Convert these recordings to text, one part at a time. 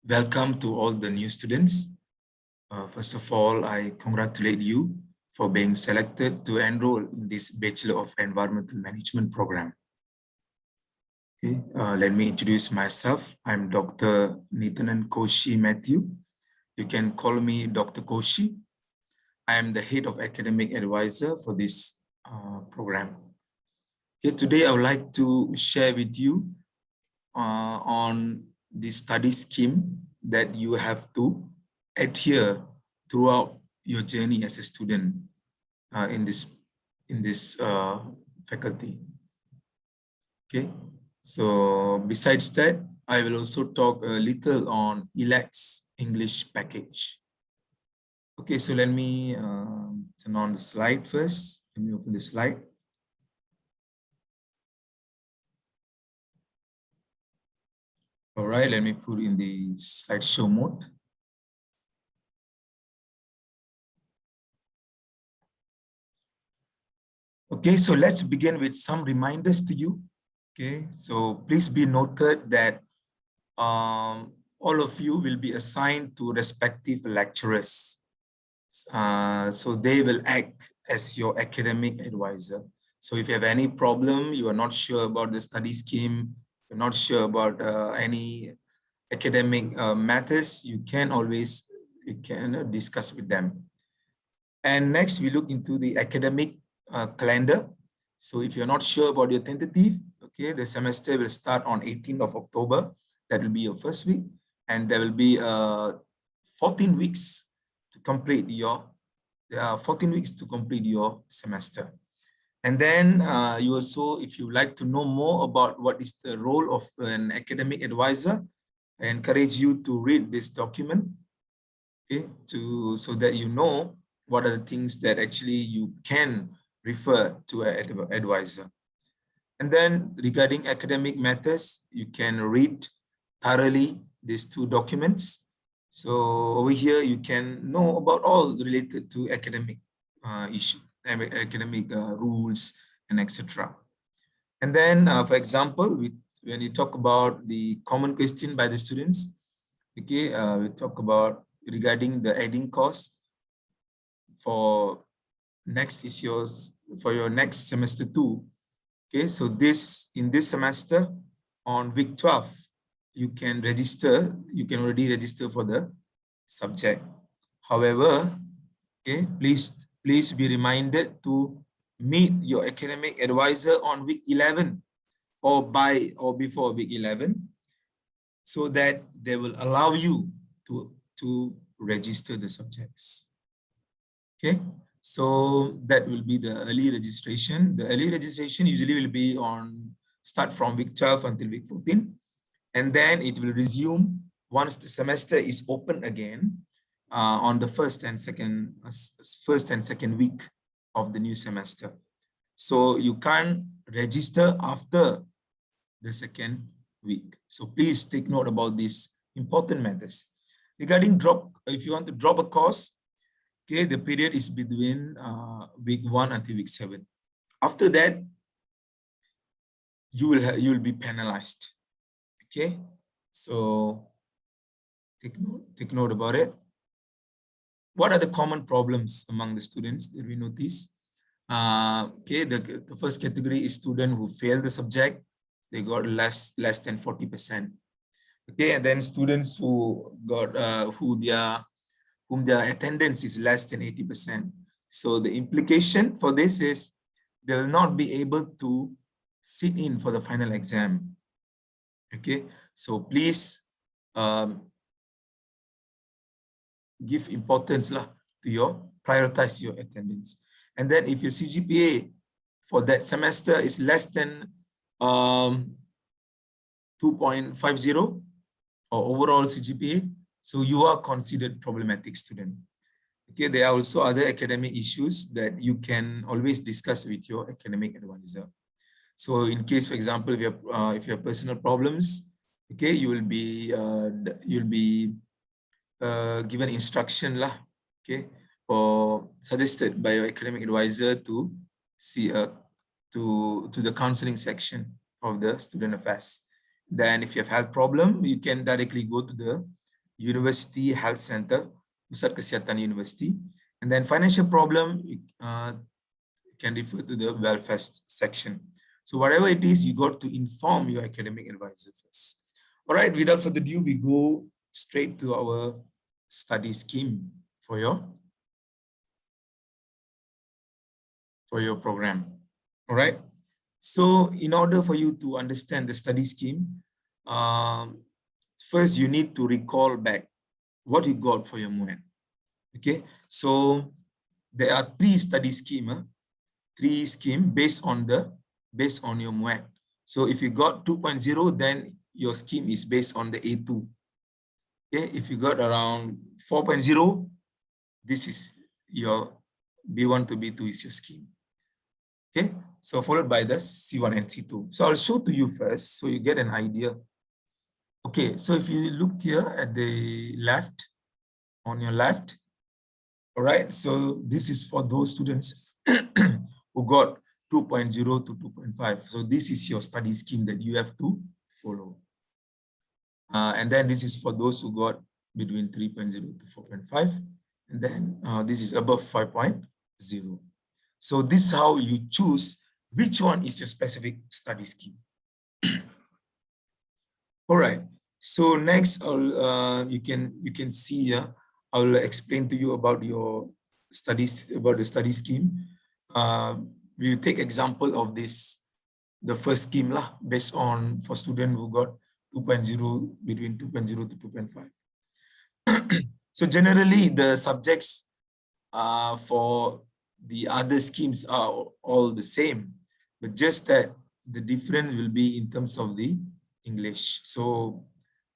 Welcome to all the new students. First of all, I congratulate you for being selected to enroll in this Bachelor of Environmental Management program. Okay, let me introduce myself. I'm Dr. Nithanan Koshi Matthew. You can call me Dr. Koshi. I am the head of academic advisor for this program. Okay, today I would like to share with you on the study scheme that you have to adhere throughout your journey as a student in this faculty. Okay, so besides that, I will also talk a little on ELAC's English package. Okay, so let me turn on the slide first. Let me open the slide. All right, let me put in the slideshow mode. Okay, so let's begin with some reminders to you. Okay, so please be noted that all of you will be assigned to respective lecturers. So they will act as your academic advisor. So if you have any problem, you are not sure about the study scheme, you're not sure about any academic matters, you can always discuss with them. And next, we look into the academic calendar. So if you're not sure about your tentative, okay, the semester will start on 18th of October. That will be your first week. And there will be 14 weeks to complete your, 14 weeks to complete your semester. And then you also, if you like to know more about what is the role of an academic advisor, I encourage you to read this document, okay, so that you know what are the things that actually you can refer to an advisor. And then regarding academic matters, you can read thoroughly these two documents. So over here, you can know about all related to academic issues, academic rules, and etc. And then, for example, when you talk about the common question by the students, okay, we talk about regarding the adding cost for next is yours for your next semester 2. Okay, so in this semester on week 12, you can already register for the subject. However, okay, please be reminded to meet your academic advisor on week 11 or before week 11, so that they will allow you to register the subjects. Okay, so that will be the early registration. The early registration usually will be start from week 12 until week 14, and then it will resume once the semester is open again on the first and second week of the new semester. So you can't register after the second week. So please take note about these important matters. Regarding if you want to drop a course, okay, the period is between week 1 until week 7. After that, you will be penalized. Okay, so take note about it. What are the common problems among the students that we notice? Okay, the first category is student who failed the subject. They got less than 40%. Okay, and then students who got whom their attendance is less than 80%. So the implication for this is they will not be able to sit in for the final exam. Okay, so please give importance to prioritize your attendance. And then if your CGPA for that semester is less than 2.50 or overall CGPA, so you are considered problematic student. Okay, there are also other academic issues that you can always discuss with your academic advisor. So in case, for example, if you have personal problems, okay, you'll be given instruction okay, or suggested by your academic advisor to see to the counseling section of the student affairs. Then if you have health problem, you can directly go to the University Health Center, Pusat Kesihatan University. And then financial problem, can refer to the welfare section. So whatever it is, you got to inform your academic advisor first. All right, without further ado, we go straight to our study scheme for your program. All right. So in order for you to understand the study scheme, first you need to recall back what you got for your MUET. Okay, so there are three study scheme, based on your MUET. So if you got 2.0, then your scheme is based on the A2. Okay, if you got around 4.0, this is your B1 to B2 is your scheme. Okay, so followed by the C1 and C2. So I'll show to you first so you get an idea. Okay, so if you look here at the left, on your left, all right, so this is for those students who got 2.0 to 2.5. So this is your study scheme that you have to follow. And then this is for those who got between 3.0 to 4.5. And then this is above 5.0. So this is how you choose which one is your specific study scheme. All right. So next, you can see here. I'll explain to you about your studies, about the study scheme. We take example of this, the first scheme lah, based on for student who got 2.0, between 2.0 to 2.5. So generally the subjects for the other schemes are all the same, but just that the difference will be in terms of the English. So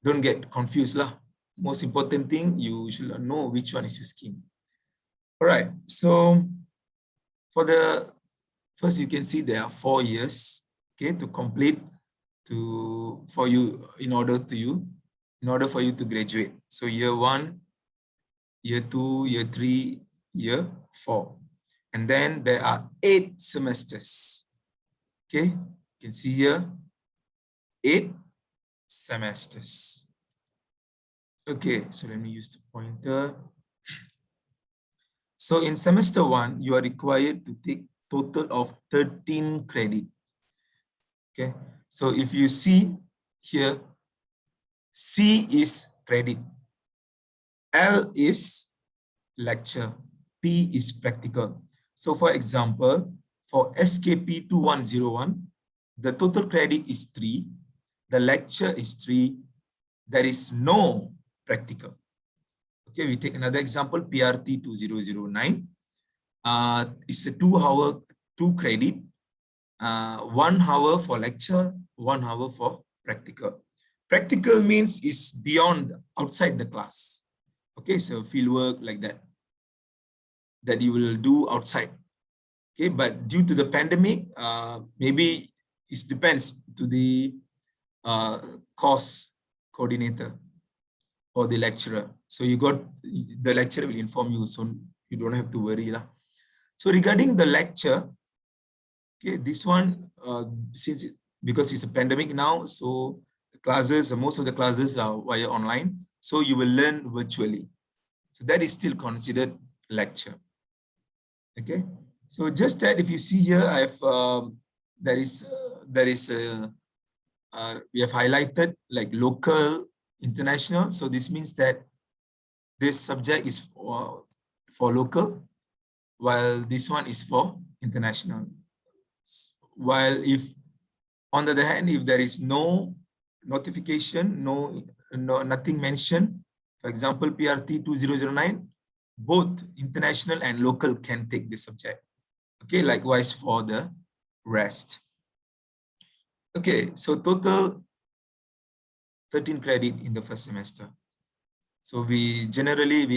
don't get confused lah. Most important thing, you should know which one is your scheme. All right, so for the first, you can see there are 4 years, okay, to complete for you in order for you to graduate. So year 1, year 2, year 3, year 4, and then there are 8 semesters. Okay, you can see here 8 semesters. Okay, so let me use the pointer. So in semester 1, you are required to take total of 13 credit. Okay, so if you see here, C is credit, L is lecture, P is practical. So for example, for SKP 2101, the total credit is 3, the lecture is 3, there is no practical. Okay, we take another example, PRT 2009. It's a 2 credit, 1 hour for lecture, 1 hour for practical. Practical means is beyond, outside the class. Okay, so field work like that you will do outside. Okay, but due to the pandemic, maybe it depends to the course coordinator or the lecturer. So you got, the lecturer will inform you, so you don't have to worry lah. So regarding the lecture, okay, this one, because it's a pandemic now, so the classes, most of the classes are via online, so you will learn virtually. So that is still considered lecture. Okay, so just that if you see here, I have we have highlighted like local, international. So this means that this subject is for local, while this one is for international. While if, on the other hand, if there is no notification, nothing mentioned, for example, PRT 2009, both international and local can take this subject. Okay, likewise for the rest. Okay, so total 13 credit in the first semester. So we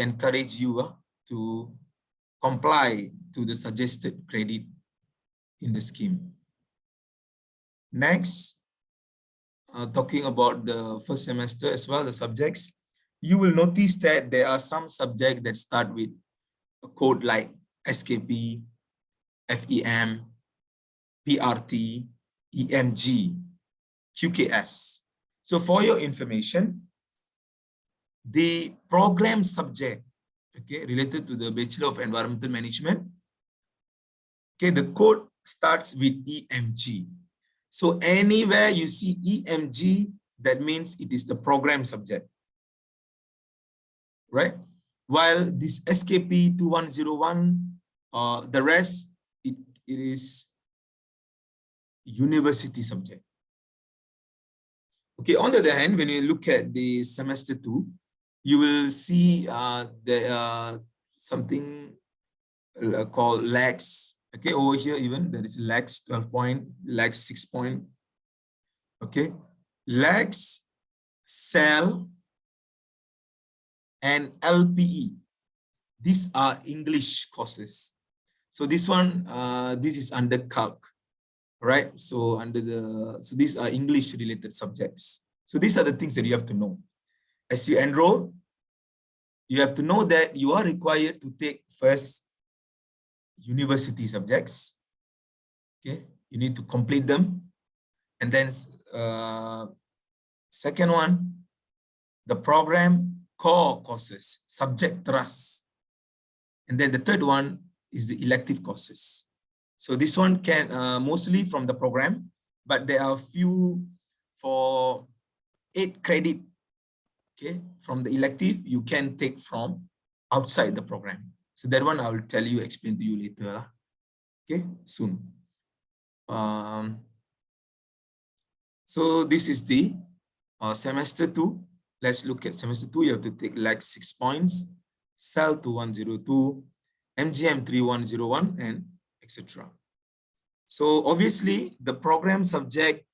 encourage you to comply to the suggested credit in the scheme. Next, talking about the first semester as well, the subjects, you will notice that there are some subjects that start with a code like SKP, FEM, PRT, EMG, QKS. So for your information, the program subject, okay, related to the Bachelor of Environmental Management, okay, the code starts with EMG. So anywhere you see EMG, that means it is the program subject, right? While this SKP 2101, the rest, it is university subject. Okay, on the other hand, when you look at the semester 2, you will see there are something called LAGS. Okay, over here even there is LAGS 12 point, LAGS 6 point. Okay, LAGS, CEL, and LPE. These are English courses. So this one, this is under Calc, right? So these are English related subjects. So these are the things that you have to know. As you enroll, you have to know that you are required to take first university subjects. Okay, you need to complete them. And then second one, the program core courses, subject trust. And then the third one is the elective courses. So this one can mostly from the program, but there are a few for 8 credit. Okay, from the elective, you can take from outside the program. So that one I will tell you, explain to you later. Okay, soon. So this is the semester 2. Let's look at semester 2. You have to take like 6 points, CEL 2102, MGM 3101, and etc. So obviously the program subject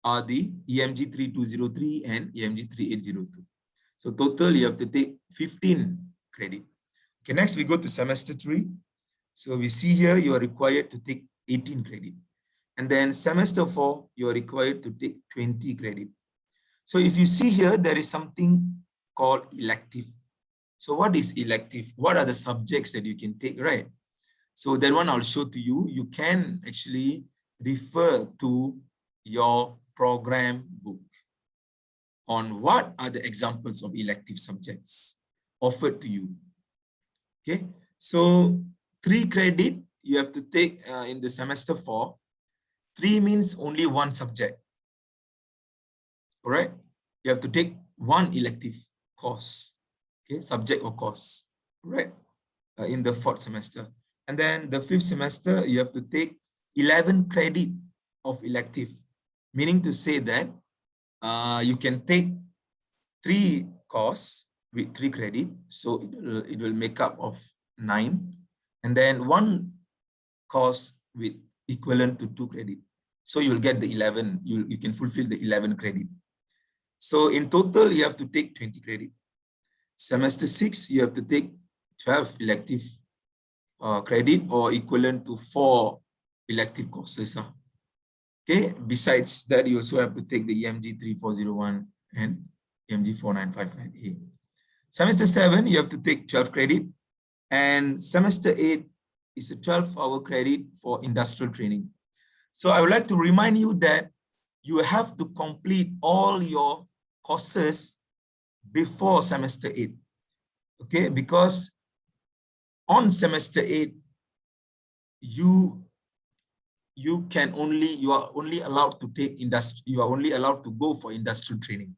are the EMG 3203 and EMG 3802. So total you have to take 15 credit. Okay, next we go to semester 3. So we see here you are required to take 18 credit. And then semester 4, you are required to take 20 credit. So if you see here, there is something called elective. So what is elective? What are the subjects that you can take, right? So that one I'll show to you. You can actually refer to your program book on what are the examples of elective subjects offered to you. Okay, so 3 credit you have to take in the semester 4. 3 means only 1 subject. All right, you have to take 1 elective course, okay, subject or course, right, in the 4th semester. And then the 5th semester, you have to take 11 credit of elective, meaning to say that you can take 3 course with 3 credit, so it will make up of 9, and then 1 course with equivalent to 2 credit. So you will get the 11, you can fulfill the 11 credit. So in total, you have to take 20 credit. Semester 6, you have to take 12 elective credit or equivalent to 4 elective courses. Okay, besides that, you also have to take the EMG 3401 and EMG 4959A. Semester 7, you have to take 12 credit, and semester 8 is a 12-hour credit for industrial training. So I would like to remind you that you have to complete all your courses before semester 8. Okay, because on semester 8, you are only allowed to take you are only allowed to go for industrial training.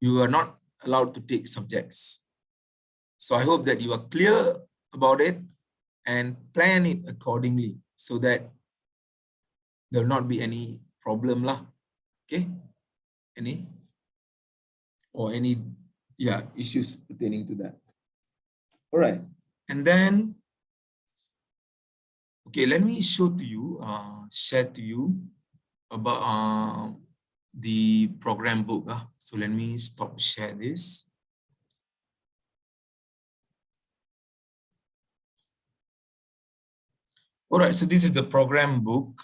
You are not allowed to take subjects. So I hope that you are clear about it and plan it accordingly so that there will not be any problem lah. Okay, any issues pertaining to that. All right, and then okay, let me show to you, share to you about the program book. So let me stop share this. All right, so this is the program book.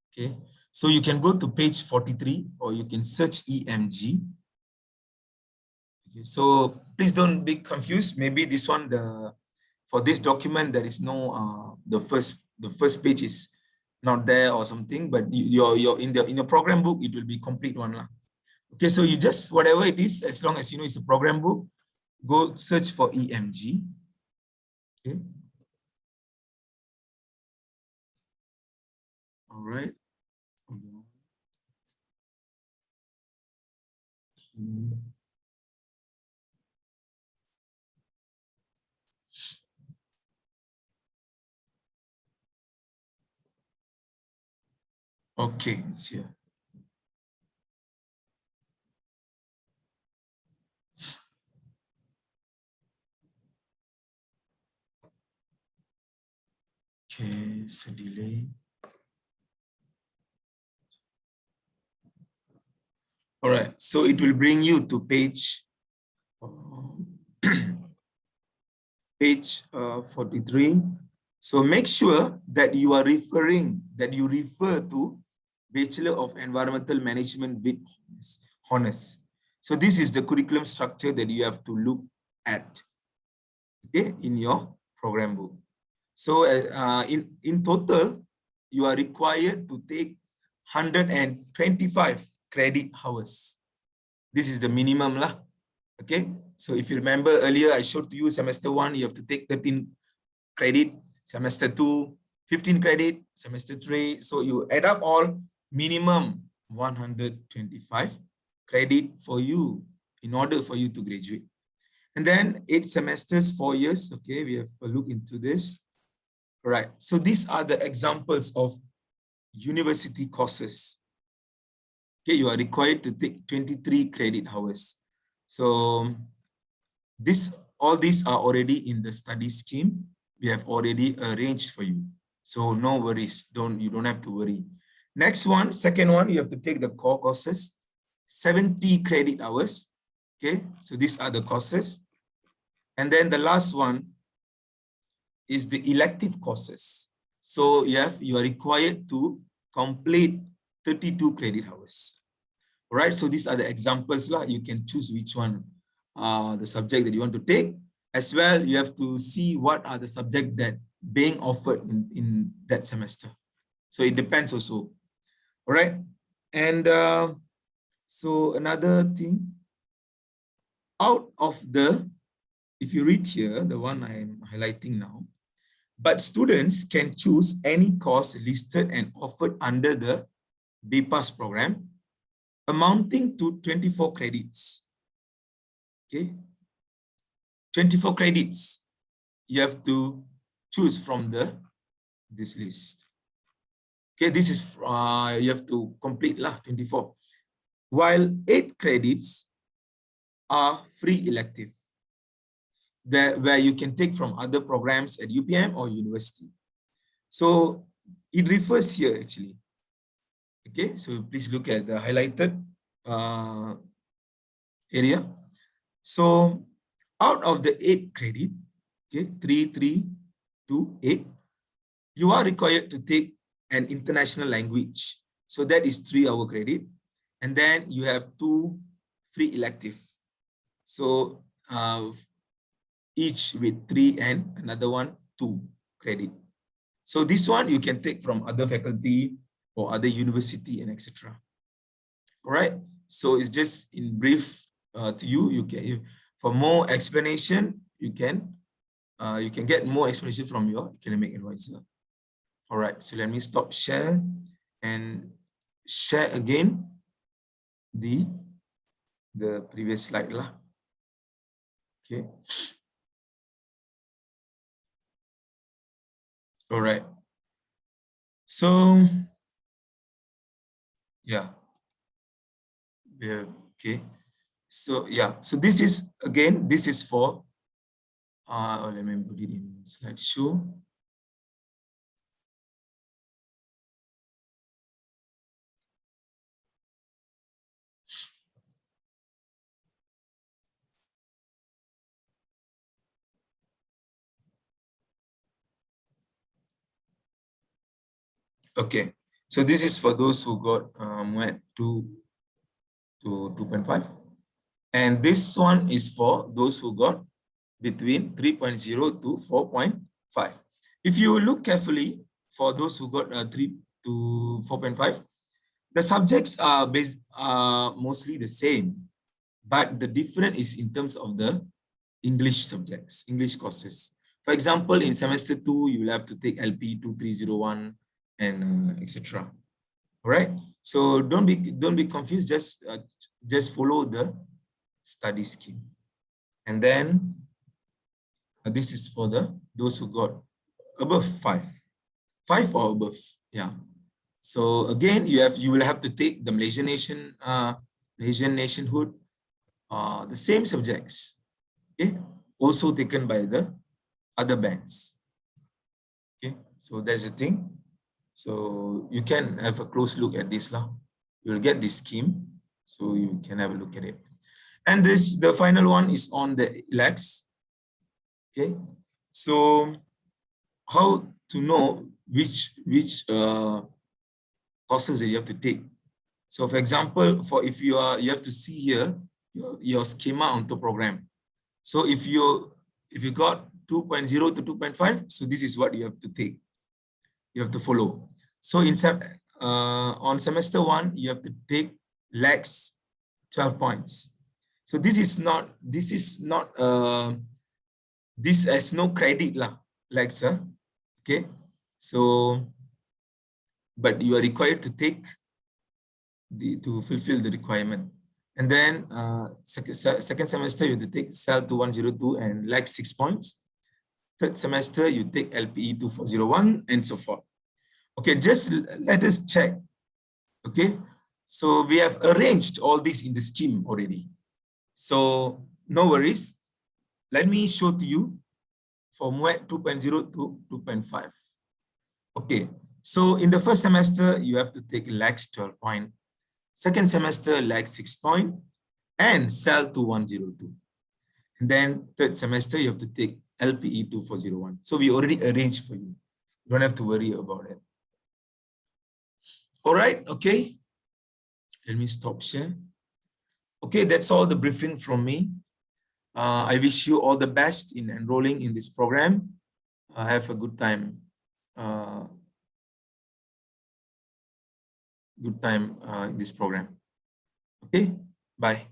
Okay, so you can go to page 43 or you can search EMG. Okay, so please don't be confused. Maybe this one, for this document, there is no the first page is not there or something, but in your program book it will be complete one lah. Okay, so you just, whatever it is, as long as you know it's a program book, go search for EMG. Okay. All right. Okay, it's here. Okay, so delay. All right, so it will bring you to page page 43. So make sure that you are you refer to Bachelor of Environmental Management with honors. So this is the curriculum structure that you have to look at, okay, in your program book. So in total, you are required to take 125 credit hours. This is the minimum lah. Okay, so if you remember earlier, I showed to you semester 1, you have to take 13 credit, semester 2, 15 credit, semester 3. So you add up all, minimum 125 credit for you in order for you to graduate. And then 8 semesters, 4 years. Okay, we have a look into this. All right, so these are the examples of university courses. Okay, you are required to take 23 credit hours. So all these are already in the study scheme. We have already arranged for you. So no worries, you don't have to worry. Next one, second one, you have to take the core courses, 70 credit hours. Okay, so these are the courses. And then the last one is the elective courses. So you are required to complete 32 credit hours. All right, so these are the examples lah. You can choose which one, the subject that you want to take. As well, you have to see what are the subjects that being offered in that semester. So it depends also. All right, and so another thing, out of the, if you read here, the one I'm highlighting now, but students can choose any course listed and offered under the BPAS program, amounting to 24 credits. Okay, 24 credits you have to choose from this list. Okay, this is you have to complete lah 24, while 8 credits are free elective, where you can take from other programs at UPM or university. So it refers here actually. Okay, so please look at the highlighted area. So out of the 8 credit, okay, 3, 3, 2, 8, you are required to take an international language. So that is 3-hour credit. And then you have 2 free elective. So each with 3 and another one 2 credit. So this one you can take from other faculty or other university and etc. All right. So it's just in brief to you. You can, for more explanation, you can get more explanation from your academic advisor. All right. So let me stop share and share again the previous slide lah. Okay. All right. So yeah. Okay. So yeah. So this is again. This is for. Let me put it in slideshow. Okay, so this is for those who got went to 2.5, and this one is for those who got between 3.0 to 4.5. If you look carefully, for those who got 3 to 4.5, the subjects are based are mostly the same, but the difference is in terms of the English subjects, English courses. For example, in semester 2, you will have to take LP 2301 and etc. All right. So don't be confused. Just follow the study scheme, and then this is for those who got above 5 or above. Yeah. So again, you will have to take the Malaysian nationhood, the same subjects, okay, also taken by the other bands. Okay, so that's the thing. So you can have a close look at this now. You'll get this scheme, so you can have a look at it. And the final one is on the ELACs. Okay, so how to know which courses that you have to take. So for example, if you have to see here your schema on the program. So if you got 2.0 to 2.5, so this is what you have to take. You have to follow. So on semester 1, you have to take LACs 12 points. So this has no credit lah, LACs, okay. So but you are required to take to fulfill the requirement. And then second semester, you have to take CEL 2102 and LAC 6 points. Third semester, you take LPE 2401 and so forth. Okay, just let us check. Okay, so we have arranged all this in the scheme already. So no worries. Let me show to you from MUET 2.0 to 2.5. Okay, so in the first semester, you have to take LACs 12 point. Second semester, LAC 6 point and CEL 2102. And then third semester, you have to take LPE 2401. So we already arranged for you. You don't have to worry about it. All right, okay. Let me stop share. Okay, that's all the briefing from me. I wish you all the best in enrolling in this program. Have a good time. In this program. Okay, bye.